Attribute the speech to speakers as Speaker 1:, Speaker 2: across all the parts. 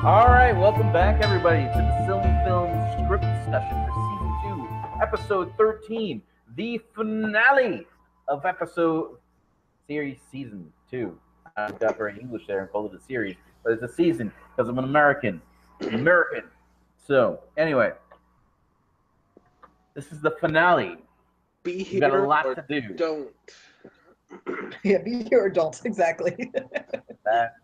Speaker 1: All right, welcome back, everybody, to the SilmFilm script discussion for season 2, episode 13, the finale of episode series season 2. I got very English there and called it a series, but it's a season because I'm an American. American. So, anyway, this is the finale.
Speaker 2: Be
Speaker 1: We got a
Speaker 2: here
Speaker 1: lot
Speaker 2: or
Speaker 1: to do.
Speaker 2: don't.
Speaker 3: Yeah, be here or don't, exactly.
Speaker 1: That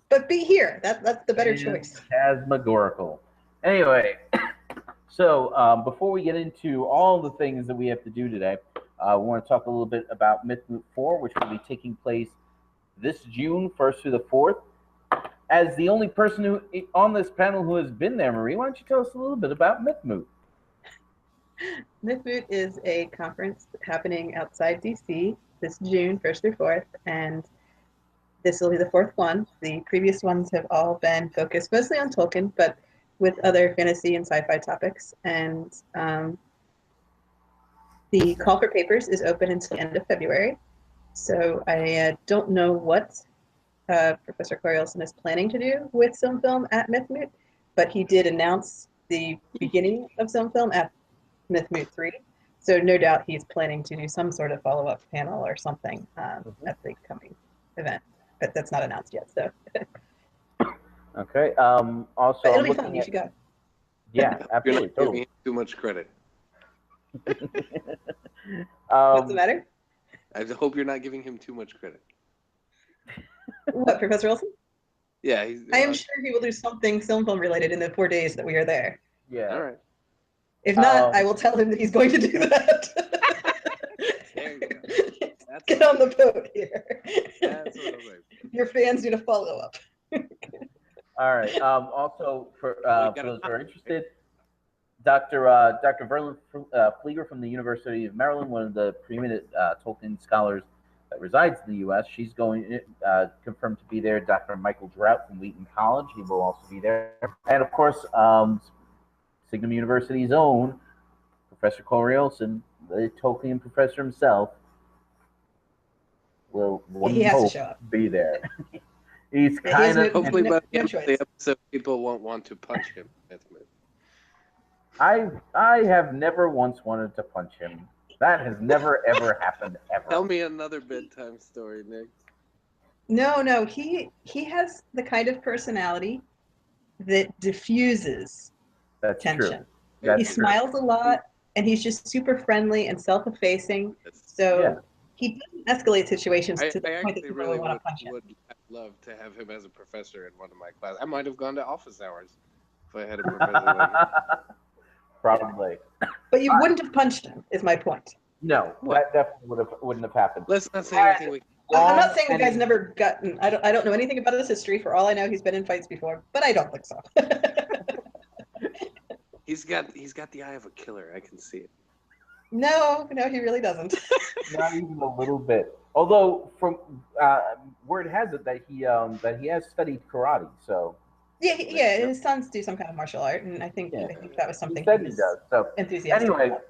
Speaker 3: But be here. That's the better
Speaker 1: is
Speaker 3: choice.
Speaker 1: Phantasmagorical. Anyway, so before we get into all the things that we have to do today, we want to talk a little bit about Myth Moot 4, which will be taking place this June, 1st through the 4th. As the only person who on this panel who has been there, Marie, why don't you tell us a little bit about Myth Moot?
Speaker 3: Myth Moot is a conference happening outside DC this June, 1st through 4th, and this will be the 4th one. The previous ones have all been focused mostly on Tolkien, but with other fantasy and sci-fi topics. And the call for papers is open until the end of February. So I don't know what Professor Corielson is planning to do with SilmFilm at Myth Moot, but he did announce the beginning of SilmFilm at Myth Moot 3. So no doubt he's planning to do some sort of follow-up panel or something at the coming event. But that's not announced yet, so.
Speaker 1: Okay. Also,
Speaker 3: but it'll
Speaker 1: I'm
Speaker 3: be fun.
Speaker 1: looking
Speaker 3: You
Speaker 1: at,
Speaker 3: should go.
Speaker 1: yeah,
Speaker 2: You're
Speaker 1: absolutely,
Speaker 2: not giving
Speaker 1: totally.
Speaker 2: him too much credit.
Speaker 3: What's the matter?
Speaker 2: I hope you're not giving him too much credit.
Speaker 3: What, Professor Wilson?
Speaker 2: Yeah,
Speaker 3: I am sure he will do something SilmFilm related in the 4 days that we are there.
Speaker 1: Yeah.
Speaker 2: All right.
Speaker 3: If not, I will tell him that he's going to do that.
Speaker 2: There you go. That's
Speaker 3: Get on the boat here.
Speaker 2: That's what I'm like.
Speaker 3: Your fans need a follow-up.
Speaker 1: All right. Also, for
Speaker 2: got
Speaker 1: those
Speaker 2: it.
Speaker 1: who are interested, Dr. Verlin Flieger from the University of Maryland, one of the preeminent Tolkien scholars that resides in the U.S., she's going confirmed to be there. Dr. Michael Drought from Wheaton College, he will also be there. And of course, Signum University's own Professor Corielson, the Tolkien professor himself, will
Speaker 3: He has to show up.
Speaker 1: be there. He's
Speaker 3: Yeah, he has
Speaker 1: kind of.
Speaker 2: Hopefully by the
Speaker 3: no
Speaker 2: end of
Speaker 3: choice.
Speaker 2: the episode, people won't want to punch him.
Speaker 1: I have never once wanted to punch him. That has never ever happened ever.
Speaker 2: Tell me another bedtime story, Nick.
Speaker 3: No, he has the kind of personality that diffuses
Speaker 1: That's
Speaker 3: tension.
Speaker 1: true. That's
Speaker 3: He
Speaker 1: true.
Speaker 3: smiles a lot, and he's just super friendly and self-effacing. So he doesn't escalate situations to the
Speaker 2: I
Speaker 3: point that
Speaker 2: actually
Speaker 3: people
Speaker 2: really
Speaker 3: want to punch him.
Speaker 2: would have loved to have him as a professor in one of my classes. I might have gone to office hours if I had a professor like him.
Speaker 1: Probably.
Speaker 3: But you wouldn't have punched him, is my point.
Speaker 1: No, that definitely wouldn't have happened.
Speaker 2: Let's not say anything we
Speaker 3: I'm not saying the guy's never gotten. I don't know anything about his history. For all I know, he's been in fights before, but I don't think so.
Speaker 2: He's got the eye of a killer. I can see it.
Speaker 3: No, he really doesn't.
Speaker 1: Not even a little bit. Although, from word has it that he has studied karate. So
Speaker 3: Yeah, his sons do some kind of martial art, and I think that was something
Speaker 1: he said
Speaker 3: he
Speaker 1: he
Speaker 3: was
Speaker 1: does. So
Speaker 3: enthusiastic
Speaker 1: anyway,
Speaker 3: about.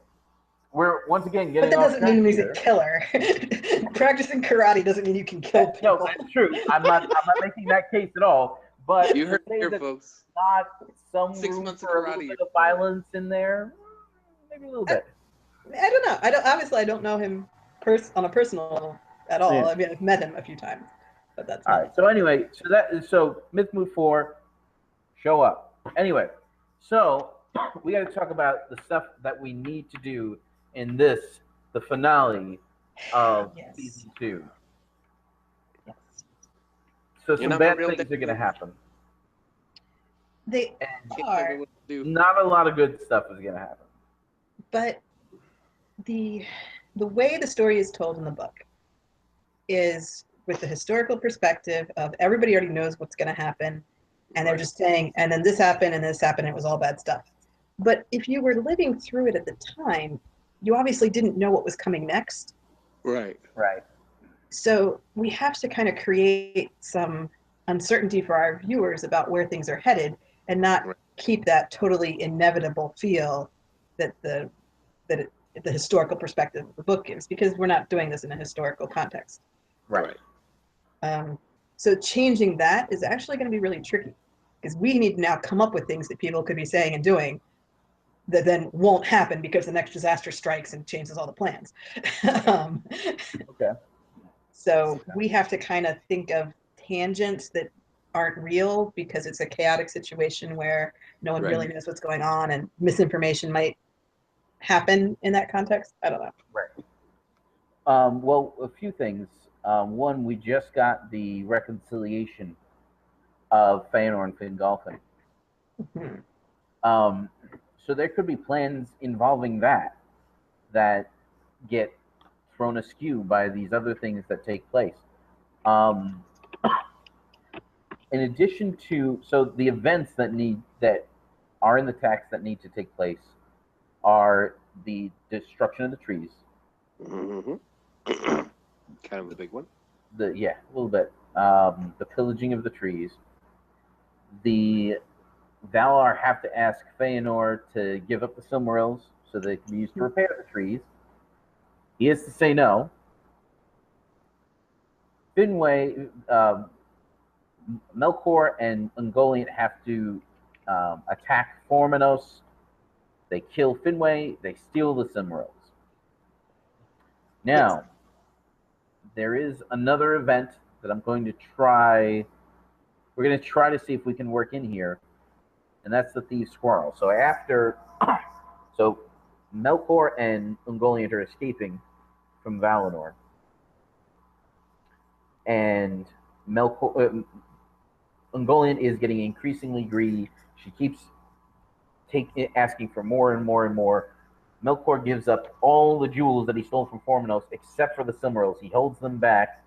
Speaker 1: we're once again
Speaker 3: But
Speaker 1: getting
Speaker 3: that
Speaker 1: off
Speaker 3: doesn't
Speaker 1: track
Speaker 3: mean he's
Speaker 1: here.
Speaker 3: a killer. Practicing karate doesn't mean you can kill people.
Speaker 1: No, that's true. I'm not making that case at all. But
Speaker 2: You heard
Speaker 1: to say
Speaker 2: it here,
Speaker 1: that
Speaker 2: folks.
Speaker 1: not some
Speaker 2: 6
Speaker 1: room
Speaker 2: months of
Speaker 1: for a little
Speaker 2: karate,
Speaker 1: bit
Speaker 2: you're
Speaker 1: of violence in there, maybe a little bit.
Speaker 3: I don't know. Obviously, I don't know him on a personal level at all.
Speaker 1: Yeah.
Speaker 3: I mean, I've met him a few times, but that's
Speaker 1: All
Speaker 3: not
Speaker 1: right. So anyway, so Myth Moot 4, show up. Anyway, so we got to talk about the stuff that we need to do in the finale of season 2.
Speaker 3: Yes.
Speaker 1: So
Speaker 2: You're
Speaker 1: some
Speaker 2: not
Speaker 1: bad
Speaker 2: real
Speaker 1: things are going to happen.
Speaker 3: They
Speaker 2: Can't
Speaker 3: are,
Speaker 2: tell me what to do.
Speaker 1: Not a lot of good stuff is going to happen.
Speaker 3: but the way the story is told in the book is with the historical perspective of everybody already knows what's going to happen, and they're just saying, and then this happened, and this happened, and it was all bad stuff. But if you were living through it at the time, you obviously didn't know what was coming next.
Speaker 2: Right.
Speaker 3: So we have to kind of create some uncertainty for our viewers about where things are headed, and not keep that totally inevitable feel that the historical perspective of the book gives, because we're not doing this in a historical context.
Speaker 1: Right.
Speaker 3: So changing that is actually going to be really tricky. because we need to now come up with things that people could be saying and doing that then won't happen because the next disaster strikes and changes all the plans.
Speaker 1: Okay.
Speaker 3: So we have to kind of think of tangents that aren't real because it's a chaotic situation where no one really knows what's going on, and misinformation might happen in that context. I don't know.
Speaker 1: Right. Well, a few things. One, we just got the reconciliation of Feanor and Fingolfin.
Speaker 3: Mm-hmm.
Speaker 1: So there could be plans involving that get thrown askew by these other things that take place. In addition to, so the events that are in the text that need to take place are the destruction of the trees.
Speaker 2: Mm-hmm. Kind of a big one.
Speaker 1: A little bit. The pillaging of the trees. The Valar have to ask Feanor to give up the Silmarils so they can be used to repair the trees. He has to say no. Finwë, Melkor and Ungoliant have to attack Formenos. They kill Finwë. They steal the Silmarils. Now, there is another event that I'm going to try. We're going to try to see if we can work in here, and that's the Thieves' Quarrel. So so Melkor and Ungoliant are escaping from Valinor, and Ungoliant is getting increasingly greedy. She keeps asking for more and more and more. Melkor gives up all the jewels that he stole from Formenos except for the Silmarils. He holds them back.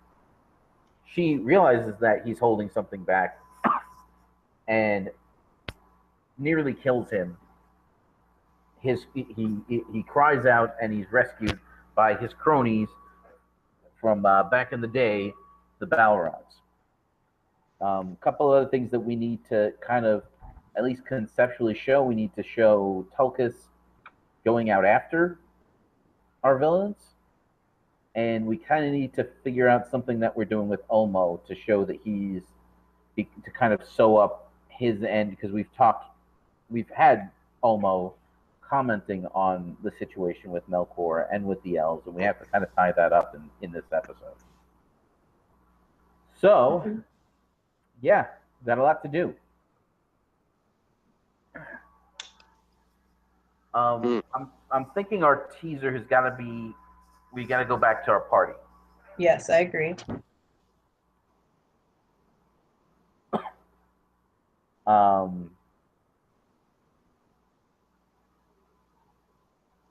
Speaker 1: She realizes that he's holding something back and nearly kills him. He cries out, and he's rescued by his cronies from back in the day, the Balrogs. A couple other things that we need to kind of at least conceptually show. We need to show Tulkas going out after our villains, and we kind of need to figure out something that we're doing with Ulmo to show that to kind of sew up his end, because we've had Ulmo commenting on the situation with Melkor and with the elves, and we have to kind of tie that up in this episode. So, yeah, got a lot to do. I'm thinking our teaser has got to be, we got to go back to our party.
Speaker 3: Yes, I agree.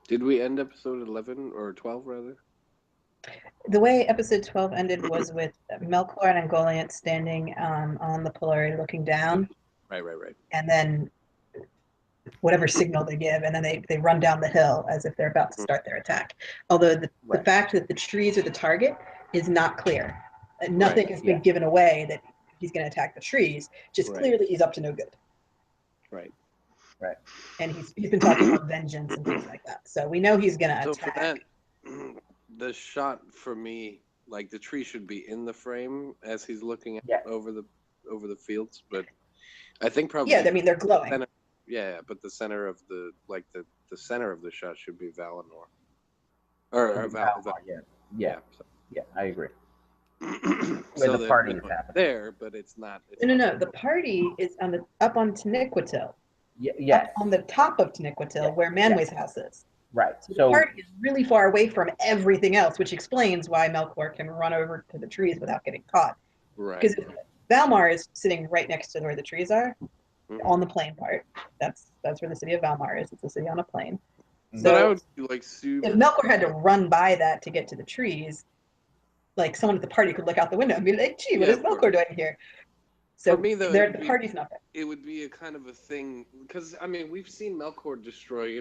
Speaker 2: Did we end episode 11 or 12 rather?
Speaker 3: The way episode 12 ended was with Melkor and Ungoliant standing on the pillar looking down.
Speaker 2: Right.
Speaker 3: And then whatever signal they give, and then they run down the hill as if they're about to start their attack. Although the fact that the trees are the target is not clear. Nothing has been given away that he's going to attack the trees, just clearly he's up to no good.
Speaker 2: Right.
Speaker 3: And he's been talking about vengeance and things like that. So we know he's going to attack.
Speaker 2: So for that, the shot for me, like the tree should be in the frame as he's looking over the fields, but I think probably
Speaker 3: I mean they're glowing.
Speaker 2: But the center of the center of the shot should be Valinor. Or
Speaker 1: Valinor. Yeah, I agree.
Speaker 2: So
Speaker 1: the party is happening
Speaker 2: there, but it's not.
Speaker 3: No. The party is up on Taniquetil.
Speaker 1: Yes.
Speaker 3: Up on the top of Taniquetil, where Manwë's house is.
Speaker 1: Right.
Speaker 3: So the party is really far away from everything else, which explains why Melkor can run over to the trees without getting caught.
Speaker 2: Right.
Speaker 3: Because Valmar is sitting right next to where the trees are, on the plain part. That's where the city of Valmar is. It's a city on a plain. So
Speaker 2: but I would be like super.
Speaker 3: If Melkor had to run by that to get to the trees, like someone at the party could look out the window and be like, "Gee, what is Melkor doing here?" So
Speaker 2: for me, though,
Speaker 3: the party's not there.
Speaker 2: It would be a kind of a thing because I mean we've seen Melkor destroy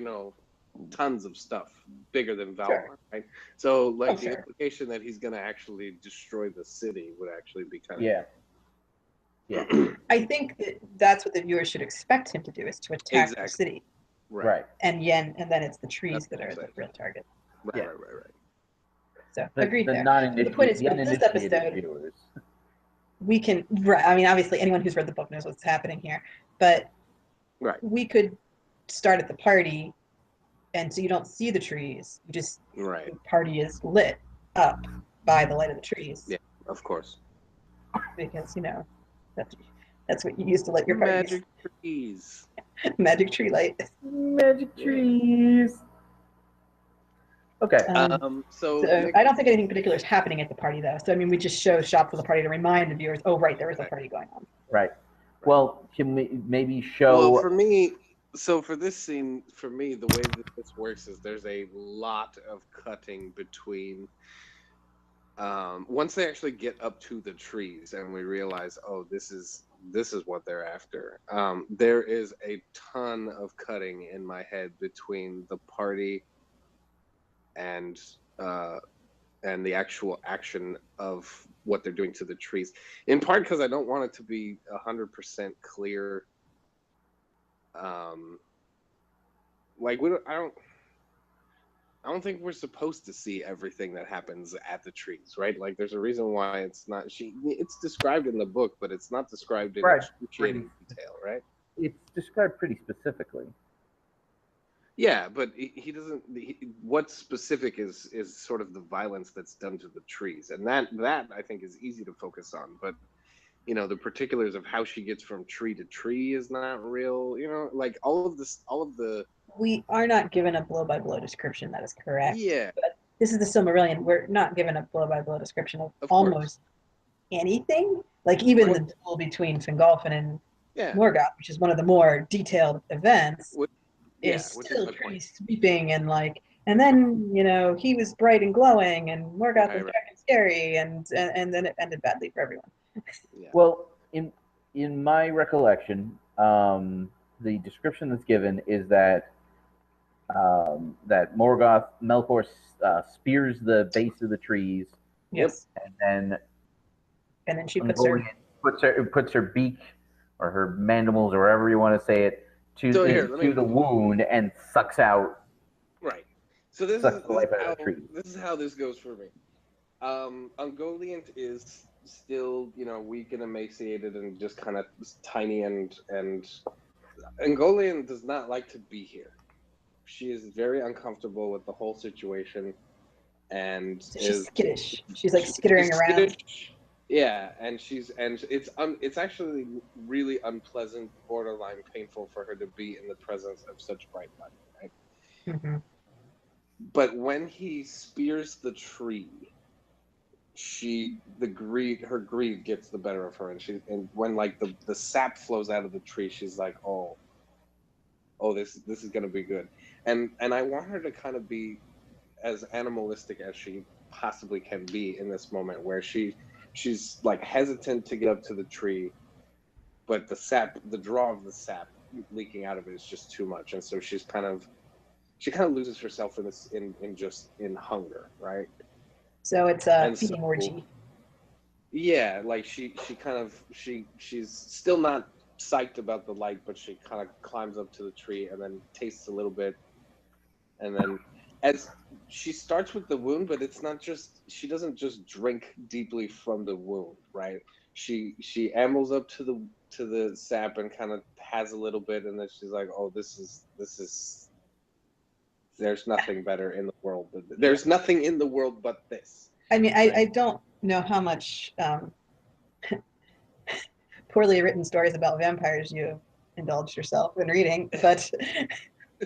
Speaker 2: tons of stuff bigger than Valinor, right? So like the implication that he's going to actually destroy the city would actually be kind of
Speaker 1: Yeah.
Speaker 3: I think that's what the viewers should expect him to do, is to attack the city.
Speaker 1: Right.
Speaker 3: And then it's the trees that are the real target.
Speaker 2: Right.
Speaker 3: So agreed there.
Speaker 1: The
Speaker 3: point is, with this episode,
Speaker 1: viewers.
Speaker 3: we can. I mean, obviously, anyone who's read the book knows what's happening here, but we could start at the party, and so you don't see the trees. You just the party is lit up by the light of the trees.
Speaker 2: Yeah, of course.
Speaker 3: Because that's what you use to light your parties.
Speaker 2: Magic trees.
Speaker 3: Magic tree light.
Speaker 1: Magic trees. Okay.
Speaker 2: So
Speaker 3: I don't think anything particular is happening at the party, though. So I mean, we just show shots of the party to remind the viewers. Oh, right, there is a party going on.
Speaker 1: Right. Well, can we maybe show?
Speaker 2: Well, for me, so for this scene, for me, the way that this works is there's a lot of cutting between. Once they actually get up to the trees and we realize, oh, this is what they're after. There is a ton of cutting in my head between the party and the actual action of what they're doing to the trees. In part because I don't want it to be 100% clear. Like I don't think we're supposed to see everything that happens at the trees, right? Like, there's a reason why it's not. It's described in the book, but it's not described in excruciating detail, right?
Speaker 1: It's described pretty specifically.
Speaker 2: Yeah, but he doesn't. What's specific is sort of the violence that's done to the trees, and that I think is easy to focus on. But the particulars of how she gets from tree to tree is not real. Like all of the.
Speaker 3: We are not given a blow-by-blow description. That is correct.
Speaker 2: Yeah.
Speaker 3: But this is the Silmarillion. We're not given a blow-by-blow description of almost anything. Like even the duel between Fingolfin and Morgoth, which is one of the more detailed events, is still pretty sweeping and and then he was bright and glowing, and Morgoth was dark and scary, and then it ended badly for everyone.
Speaker 1: Well, in my recollection, the description that's given is that Melkor spears the base of the trees.
Speaker 3: Yes.
Speaker 1: And then
Speaker 3: she puts
Speaker 1: her beak or her mandibles or wherever you want to say it to the wound and sucks out.
Speaker 2: Right. So this is how this goes for me. Ungoliant is still weak and emaciated and just kind of tiny and Ungoliant does not like to be here. She is very uncomfortable with the whole situation, and
Speaker 3: she's skittish. She's skittering around.
Speaker 2: Yeah, and it's actually really unpleasant, borderline painful for her to be in the presence of such bright light, right?
Speaker 3: Mm-hmm.
Speaker 2: But when he spears the tree, her greed gets the better of her, and when the sap flows out of the tree, she's like, oh, this is gonna be good, and I want her to kind of be as animalistic as she possibly can be in this moment, where she's hesitant to get up to the tree, but the draw of the sap leaking out of it is just too much, and so she kind of loses herself in hunger, right?
Speaker 3: So it's a feeding orgy.
Speaker 2: Yeah, she's still not psyched about the light, but she kind of climbs up to the tree and then tastes a little bit, and then as she starts with the wound, but it's not just, she doesn't just drink deeply from the wound, right? She ambles up to the sap and kind of has a little bit, and then she's like, oh, this is there's nothing better in the world. There's nothing in the world but this.
Speaker 3: I mean, I don't know how much poorly written stories about vampires you have indulged yourself in reading, but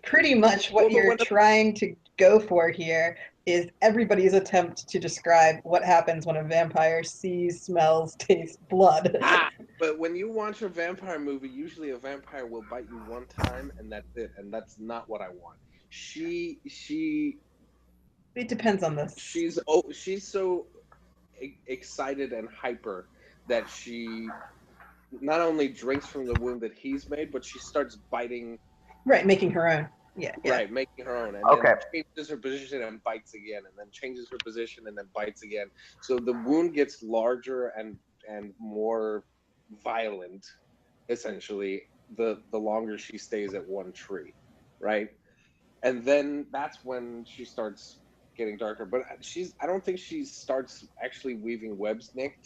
Speaker 3: pretty much what you're trying to go for here is everybody's attempt to describe what happens when a vampire sees, smells, tastes blood.
Speaker 2: But when you watch a vampire movie, usually a vampire will bite you one time and that's it, and that's not what I want.
Speaker 3: It depends on this.
Speaker 2: She's so excited and hyper that she not only drinks from the wound that he's made, but she starts biting.
Speaker 3: Right, making her own. Yeah.
Speaker 2: Right, making her own, and then changes her position and bites again, and then changes her position and then bites again. So the wound gets larger and more violent, essentially, the longer she stays at one tree, right? And then that's when she starts getting darker. But I don't think she starts actually weaving webs, Nick.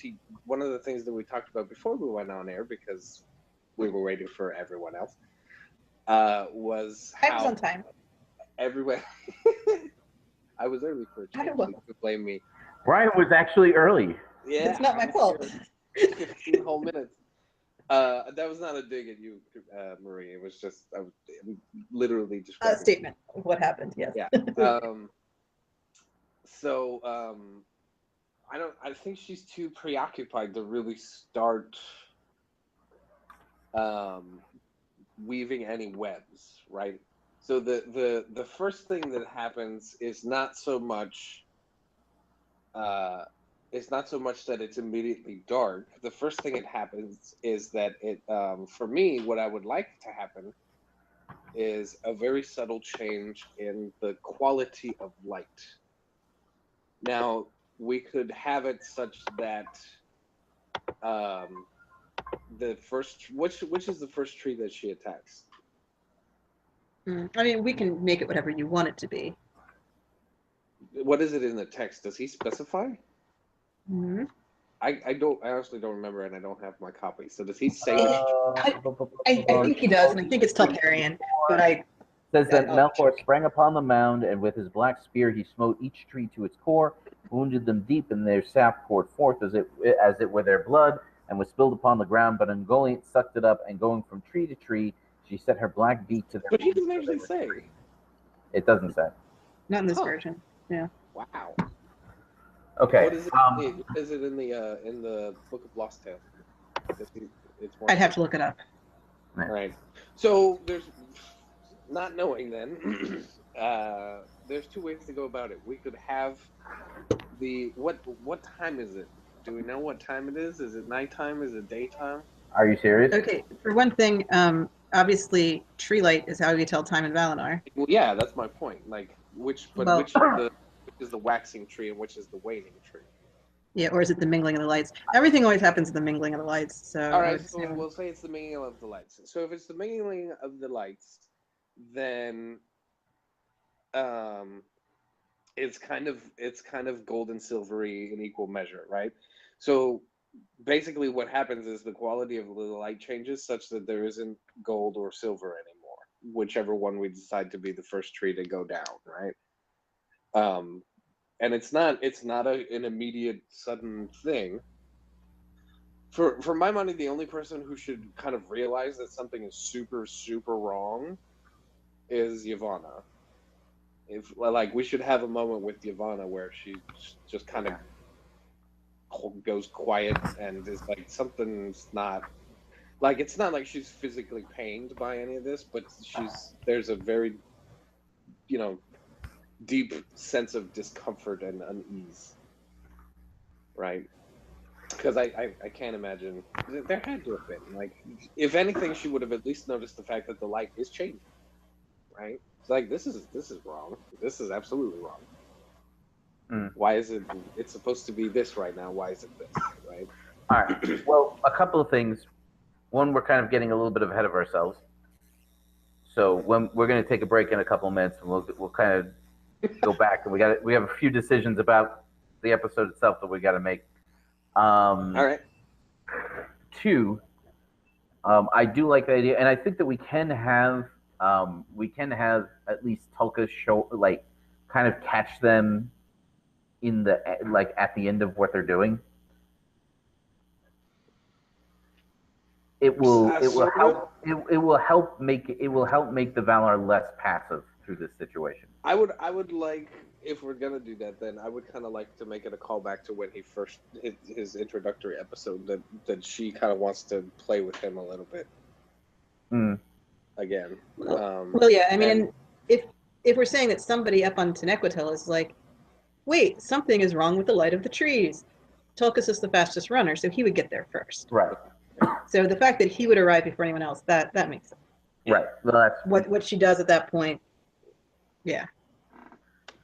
Speaker 2: One of the things that we talked about before we went on air, because we were waiting for everyone else, was
Speaker 3: I was
Speaker 2: how
Speaker 3: on time.
Speaker 2: everyone. I was early for a change. So you could blame me.
Speaker 1: Brian was actually early.
Speaker 2: Yeah,
Speaker 3: It's not my fault.
Speaker 2: 15 whole minutes. That was not a dig at you, Marie. It was just I was literally just
Speaker 3: A statement of what happened. Yes.
Speaker 2: Yeah. I think she's too preoccupied to really start weaving any webs, right? So the first thing that happens is not so much that it's immediately dark. The first thing that happens is that it for me, what I would like to happen is a very subtle change in the quality of light. Now, we could have it such that the first, which is the first tree that she attacks?
Speaker 3: I mean, we can make it whatever you want it to be.
Speaker 2: What is it in the text? Does he specify?
Speaker 3: Mm-hmm.
Speaker 2: I honestly don't remember, and I don't have my copy. So does he say?
Speaker 3: I think he does, and I think it's Telperian, but I.
Speaker 1: Says that Melkor sprang upon the mound, and with his black spear he smote each tree to its core, wounded them deep, and their sap poured forth as it were their blood, and was spilled upon the ground. But Ungoliant sucked it up, and going from tree to tree, she set her black beak to their.
Speaker 2: But he doesn't actually say.
Speaker 1: It doesn't say.
Speaker 3: Not in this version. Yeah.
Speaker 2: Wow.
Speaker 1: Okay.
Speaker 2: What is it? Is it in the Book of Lost Tales?
Speaker 3: I'd have to look it up.
Speaker 2: All right. So there's not knowing then. There's two ways to go about it. We could have what time is it? Do we know what time it is? Is it nighttime? Is it daytime?
Speaker 1: Are you serious?
Speaker 3: Okay. For one thing, obviously, tree light is how you tell time in Valinor.
Speaker 2: Well, yeah, that's my point. Like which is the waxing tree and which is the waning tree?
Speaker 3: Yeah, or is it the mingling of the lights? Everything always happens at the mingling of the lights. So
Speaker 2: all right, so we'll say it's the mingling of the lights. So if it's the mingling of the lights, then it's kind of gold and silvery in equal measure, right? So basically what happens is the quality of the light changes such that there isn't gold or silver anymore, whichever one we decide to be the first tree to go down, right? And it's not an immediate sudden thing. For my money, the only person who should kind of realize that something is super, super wrong is Yavanna. If like we should have a moment with Yavanna where she just kind of goes quiet and is like something's not like it's not like she's physically pained by any of this, but there's a very deep sense of discomfort and unease, right? Because I can't imagine there had to have been like if anything she would have at least noticed the fact that the light is changing, right? It's like this is wrong. This is absolutely wrong. Why is it? It's supposed to be this right now. Why is it this? Right.
Speaker 1: All right. Well, a couple of things. One, we're kind of getting a little bit ahead of ourselves. So when we're going to take a break in a couple of minutes, and we'll kind of go back, and we have a few decisions about the episode itself that we got to make.
Speaker 2: All right.
Speaker 1: Two, I do like the idea, and I think that we can have at least Tulka show like kind of catch them in the like at the end of what they're doing. It will help make the Valar less passive through this situation.
Speaker 2: I would like, if we're gonna do that, then I would kind of like to make it a callback to when he first his introductory episode that she kind of wants to play with him a little bit. Again.
Speaker 3: Well, yeah. I mean, if we're saying that somebody up on Tenequatel is like, wait, something is wrong with the light of the trees. Tulkas is the fastest runner, so he would get there first.
Speaker 1: Right.
Speaker 3: So the fact that he would arrive before anyone else, that makes sense.
Speaker 1: Right. Well, that's
Speaker 3: what she does at that point. Yeah.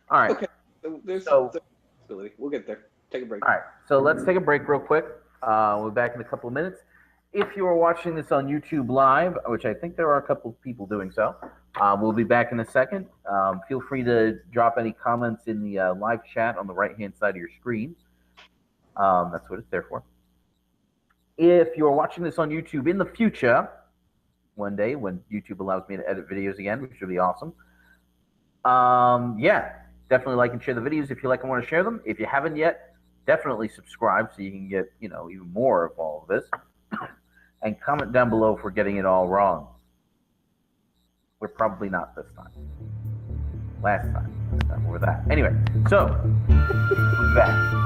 Speaker 1: All right.
Speaker 2: Okay. There's possibility. We'll get there. Take a break.
Speaker 1: All right. So let's take a break real quick. We'll be back in a couple of minutes. if you are watching this on YouTube Live, which I think there are a couple of people doing so, we'll be back in a second. Feel free to drop any comments in the live chat on the right-hand side of your screen. That's what it's there for. If you're watching this on YouTube in the future, one day when YouTube allows me to edit videos again, which would be awesome, yeah, definitely like and share the videos if you like and want to share them. If you haven't yet, definitely subscribe so you can get, even more of all of this. And comment down below if we're getting it all wrong. We're probably not this time. Last time we were that. Anyway, so we'll be back.